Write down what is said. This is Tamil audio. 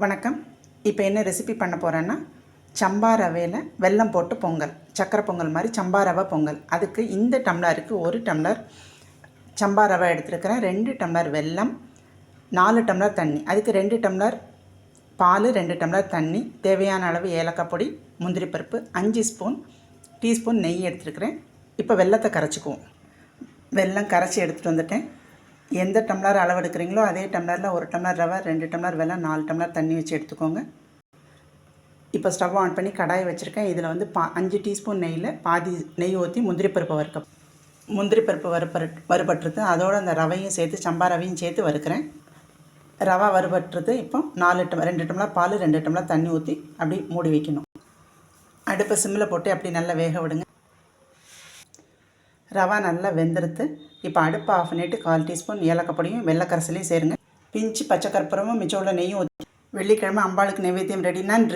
வணக்கம். இப்போ என்ன ரெசிபி பண்ண போகிறேன்னா, சம்பா ரவையில் வெல்லம் போட்டு பொங்கல், சக்கரை பொங்கல் மாதிரி சம்பா ரவை பொங்கல். அதுக்கு இந்த டம்ளருக்கு 1 டம்ளர் சம்பா ரவை எடுத்துருக்கிறேன், 2 டம்ளர் வெல்லம், 4 டம்ளர் தண்ணி. அதுக்கு 2 டம்ளர் பால், 2 டம்ளர் தண்ணி, தேவையான அளவு ஏலக்காய் பொடி, முந்திரி பருப்பு, 5 டீஸ்பூன் நெய் எடுத்துருக்கிறேன். இப்போ வெல்லத்தை கரைச்சிக்குவோம். வெல்லம் கரைச்சி எடுத்துகிட்டு வந்துட்டேன். எந்த டம்ளர் அளவு எடுக்கிறீங்களோ அதே டம்ளரில் 1 டம்ளர் ரவை, 2 டம்ளர் வெல்லம், 4 டம்ளர் தண்ணி வச்சு எடுத்துக்கோங்க. இப்போ ஸ்டவ் ஆன் பண்ணி கடாயை வச்சுருக்கேன். இதில் வந்து 5 டீஸ்பூன் நெய்யில் பாதி நெய் ஊற்றி முந்திரி பருப்பு வறுபட்டுருது. அதோடு அந்த ரவையும் சேர்த்து, சம்பா ரவையும் சேர்த்து வறுக்கிறேன். ரவை வறுபட்டுருது. இப்போ 2 டம்ளர் பால், 2 டம்ளர் தண்ணி ஊற்றி அப்படி மூடி வைக்கணும். அடுப்பை சிம்மில் போட்டு அப்படி நல்லா வேக விடுங்க. ரவா நல்லா வெந்துடுத்து. இப்போ அடுப்பை ஆஃப் பண்ணிவிட்டு 1/4 டீஸ்பூன் ஏலக்காய் பொடியும் வெள்ளைக்கரசலையும் சேருங்க. பிஞ்சு பச்சை கற்பூரமும் மிச்சம் உள்ள நெய்யும் ஊற்றி வெள்ளிக்கிழமை அம்பாளுக்கு நைவேத்தியம் ரெடி. நன்றி.